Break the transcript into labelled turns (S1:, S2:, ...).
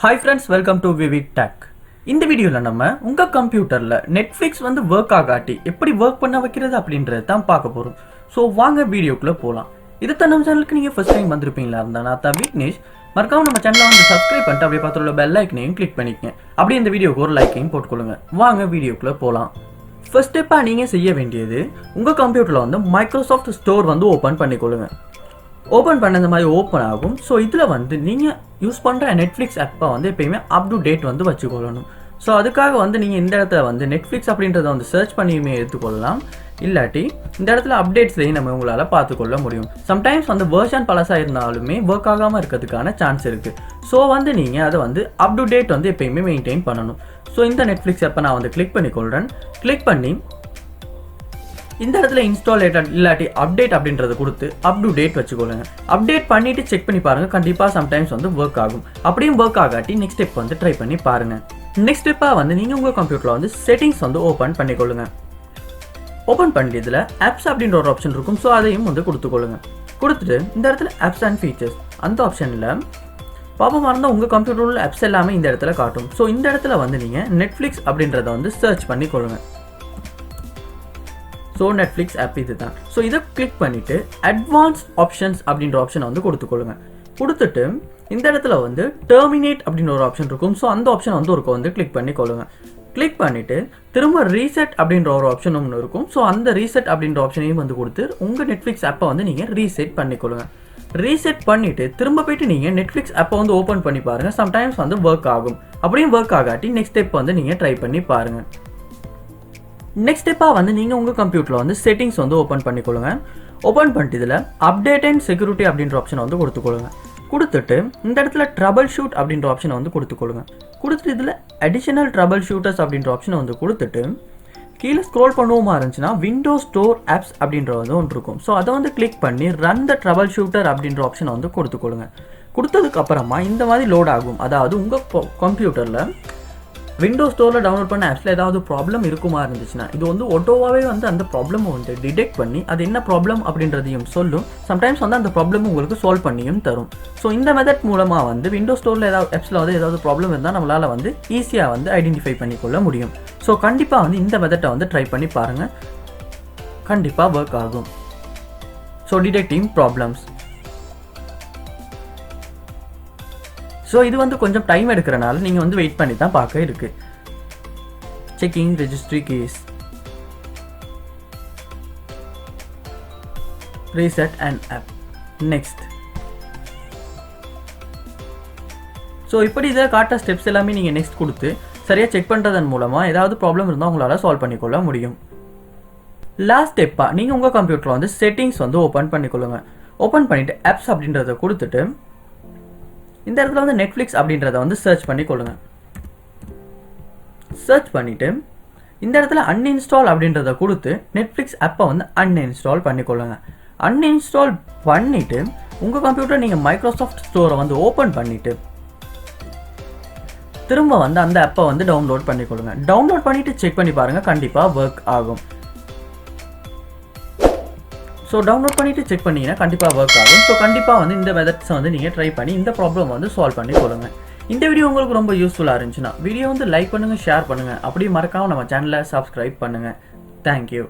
S1: Hi friends, welcome to VividTech. இந்த வீடியோல நம்ம உங்க கம்ப்யூட்டர்ல Netflix வந்து வர்க் ஆகாட்டி எப்படி வர்க் பண்ண வைக்கிறது அப்படின்றத தான் பார்க்க போறோம். சோ வாங்க வீடியோக்குள்ள போலாம். இது தான் நம்ம சேனலுக்கு நீங்க ஃபர்ஸ்ட் டைம் வந்திருப்பீங்களா இருந்தா நான் தான் விக்னேஷ். மறக்காம நம்ம சேனலை வந்து சப்ஸ்கிரைப் பண்ணிட்டு அப்படியே பக்கத்துல பெல் ஐகானையும் கிளிக் பண்ணிக்கங்க. அப்படியே இந்த வீடியோக்கு ஒரு லைக்கையும் போட்டுக்கொள்ளுங்க. வாங்க வீடியோக்குள்ள போலாம். ஃபர்ஸ்ட் ஸ்டெப்பா நீங்க செய்ய வேண்டியது உங்க கம்ப்யூட்டர்ல வந்து மைக்ரோசாஃப்ட் ஸ்டோர் வந்து ஓபன் பண்ணிக்கொள்ளுங்க. ஓப்பன் பண்ண இந்த மாதிரி ஓப்பன் ஆகும். ஸோ இதில் வந்து நீங்கள் யூஸ் பண்ணுற நெட்ஃப்ளிக்ஸ் ஆப்பை வந்து எப்பயுமே அப் டு டேட் வந்து வச்சுக்கொள்ளணும். ஸோ அதுக்காக வந்து நீங்கள் இந்த இடத்துல வந்து நெட்ஃப்ளிக்ஸ் அப்படின்றத வந்து சர்ச் பண்ணியுமே எடுத்துக்கொள்ளலாம். இல்லாட்டி இந்த இடத்துல அப்டேட்ஸ்லையும் நம்ம உங்களால் பார்த்துக்கொள்ள முடியும். சம்டைம்ஸ் வந்து வெர்ஷன் பழசாக இருந்தாலுமே ஒர்க் ஆகாமல் இருக்கிறதுக்கான சான்ஸ் இருக்குது. ஸோ வந்து நீங்கள் அதை வந்து அப் டு டேட் வந்து எப்பயுமே மெயின்டைன் பண்ணணும். ஸோ இந்த நெட்ஃப்ளிக்ஸ் ஆப்பை நான் வந்து கிளிக் பண்ணிக்கொள்கிறேன். கிளிக் பண்ணி இந்த இடத்துல இன்ஸ்டால் இல்லாட்டி அப்டேட் அப்படின்றத கொடுத்து அப் டு டேட் வச்சுக்கொள்ளுங்க. அப்டேட் பண்ணிட்டு செக் பண்ணி பாருங்க, கண்டிப்பா சம்டைம்ஸ் வந்து ஒர்க் ஆகும். அப்படியும் ஒர்க் ஆகாட்டி நெக்ஸ்ட் ஸ்டெப் வந்து ட்ரை பண்ணி பாருங்க. நெக்ஸ்ட் ஸ்டெப்பா வந்து நீங்க உங்க கம்ப்யூட்டர்ல வந்து செட்டிங்ஸ் வந்து ஓபன் பண்ணிக்கொள்ளுங்க. ஓபன் பண்ணி இதுல ஆப்ஸ் அப்படின்ற ஒரு ஆப்ஷன் இருக்கும். ஸோ அதையும் வந்து கொடுத்துக்கொள்ளுங்க. கொடுத்துட்டு இந்த இடத்துல ஆப்ஸ் அண்ட் ஃபீச்சர்ஸ் அந்த ஆப்ஷன்ல பாப்பா இருந்தால் உங்க கம்ப்யூட்டர் உள்ள ஆப்ஸ் எல்லாமே இந்த இடத்துல காட்டும். ஸோ இந்த இடத்துல வந்து நீங்க நெட்ஃப்ளிக்ஸ் அப்படின்றத வந்து சர்ச் பண்ணி கொள்ளுங்க. ஸோ நெட்ஃப்ளிக்ஸ் ஆப் இது தான். ஸோ இதை கிளிக் பண்ணிவிட்டு அட்வான்ஸ்ட் ஆப்ஷன்ஸ் அப்படின்ற ஆப்ஷனை வந்து கொடுத்துக்கொள்ளுங்க. கொடுத்துட்டு இந்த இடத்துல வந்து டெர்மினேட் அப்படின்ற ஒரு ஆப்ஷன் இருக்கும். ஸோ அந்த ஆப்ஷன் வந்து ஒரு வந்து கிளிக் பண்ணி கொள்ளுங்க. கிளிக் பண்ணிவிட்டு திரும்ப ரீசெட் அப்படின்ற ஒரு ஆப்ஷன் ஒன்று இருக்கும். ஸோ அந்த ரீசெட் அப்படின்ற ஆப்ஷனையும் வந்து கொடுத்து உங்கள் நெட்ஃப்ளிக்ஸ் ஆப்பை வந்து நீங்கள் ரீசெட் பண்ணிக்கொள்ளுங்க. ரீசெட் பண்ணிவிட்டு திரும்ப போய்ட்டு நீங்கள் நெட்ஃப்ளிக்ஸ் ஆப்பை வந்து ஓப்பன் பண்ணி பாருங்கள். சம்டைம்ஸ் வந்து ஒர்க் ஆகும். அப்படியும் ஒர்க் ஆகாட்டி நெக்ஸ்ட் ஸ்டெப் வந்து நீங்கள் ட்ரை பண்ணி பாருங்கள். நெக்ஸ்ட் ஸ்டெப்பாக வந்து நீங்கள் உங்கள் கம்ப்யூட்டரில் வந்து செட்டிங்ஸ் வந்து ஓப்பன் பண்ணிக்கொள்ளுங்க. ஓப்பன் பண்ணிட்டு இதில் அப்டேட் அண்ட் செக்யூரிட்டி அப்படின்ற ஆப்ஷனை வந்து கொடுத்துக்கொள்ளுங்க. கொடுத்துட்டு இந்த இடத்துல ட்ரபிள் ஷூட் அப்படின்ற ஆப்ஷனை வந்து கொடுத்துக்கொள்ளுங்க. கொடுத்துட்டு இதில் அடிஷனல் ட்ரபிள் ஷூட்டர்ஸ் அப்படின்ற ஆப்ஷனை வந்து கொடுத்துட்டு கீழே ஸ்க்ரோல் பண்ணுவோமா இருந்துச்சுன்னா விண்டோஸ் ஸ்டோர் ஆப்ஸ் அப்படின்ற வந்து ஒன்று இருக்கும். ஸோ அதை வந்து கிளிக் பண்ணி ரன் த ட்ரபிள் ஷூட்டர் அப்படின்ற ஆப்ஷனை வந்து கொடுத்துக்கொள்ளுங்க. கொடுத்ததுக்கு அப்புறமா இந்த மாதிரி லோட் ஆகும். அதாவது உங்கள் கம்ப்யூட்டரில் விண்டோஸ் ஸ்டோரில் டவுன்லோட் பண்ண ஆப்ஸில் ஏதாவது ப்ராப்ளம் இருக்குமா இருந்துச்சுன்னா இது வந்து ஆட்டோவாகவே வந்து அந்த ப்ராப்ளமை வந்து டிடெக்ட் பண்ணி அது என்ன ப்ராப்ளம் அப்படின்றதையும் சொல்லும். சம்டைம்ஸ் வந்து அந்த ப்ராப்ளம் உங்களுக்கு சால்வ் பண்ணியும் தரும். ஸோ இந்த மெத்தட் மூலமாக வந்து விண்டோஸ் ஸ்டோரில் ஏதாவது ஆப்ஸில் வந்து ஏதாவது ப்ராப்ளம் இருந்தால் நம்மளால் வந்து ஈஸியாக வந்து ஐடென்டிஃபை பண்ணிக்கொள்ள முடியும். ஸோ கண்டிப்பாக வந்து இந்த மெத்தட்டை வந்து ட்ரை பண்ணி பாருங்கள், கண்டிப்பாக ஒர்க் ஆகும். So detecting problems. ஸோ இது வந்து கொஞ்சம் டைம் எடுக்கிறனால நீங்கள் வந்து வெயிட் பண்ணி தான் பார்க்க இருக்கு. Checking registry case, reset and app, next. So இப்படி இதை காட்ட ஸ்டெப்ஸ் எல்லாமே நீங்கள் நெக்ஸ்ட் கொடுத்து சரியாக செக் பண்ணுறதன் மூலமாக ஏதாவது ப்ராப்ளம் இருந்தால் உங்களால் சால்வ் பண்ணிக்கொள்ள முடியும். லாஸ்ட் ஸ்டெப்பாக நீங்கள் உங்கள் கம்ப்யூட்டரில் வந்து செட்டிங்ஸ் வந்து ஓப்பன் பண்ணிக்கொள்ளுங்க. ஓப்பன் பண்ணிவிட்டு ஆப்ஸ் அப்படின்றத கொடுத்துட்டு இந்த இடத்துல வந்து நெட்ஃப்ளிக்ஸ் அப்படின்றத வந்து சர்ச் பண்ணி கொள்ளுங்க. சர்ச் பண்ணிட்டு இந்த இடத்துல அன்இன்ஸ்டால் அப்படின்றத கொடுத்து நெட்ஃப்ளிக்ஸ் ஆப்பை வந்து அன்இன்ஸ்டால் பண்ணிக்கொள்ளுங்க. அன்இன்ஸ்டால் பண்ணிட்டு உங்க கம்ப்யூட்டர் நீங்க மைக்ரோசாஃப்ட் ஸ்டோரை வந்து ஓப்பன் பண்ணிட்டு திரும்ப வந்து அந்த ஆப்பை வந்து டவுன்லோட் பண்ணிக்கொள்ளுங்க. டவுன்லோட் பண்ணிட்டு செக் பண்ணி பாருங்க, கண்டிப்பா ஒர்க் ஆகும். ஸோ டவுன்லோட் பண்ணிட்டு செக் பண்ணீங்கன்னா கண்டிப்பாக ஒர்க் ஆகும். ஸோ கண்டிப்பாக வந்து இந்த மெத்தட்ஸை வந்து நீங்கள் ட்ரை பண்ணி இந்த ப்ராப்ளம் வந்து சால்வ் பண்ணி கொள்ளுங்க. இந்த வீடியோ உங்களுக்கு ரொம்ப யூஸ்ஃபுல்லாக இருந்துச்சுன்னா வீடியோ வந்து லைக் பண்ணுங்கள், ஷேர் பண்ணுங்கள். அப்படியே மறக்காமல் நம்ம சேனலை சப்ஸ்கிரைப் பண்ணுங்கள். தேங்க்யூ.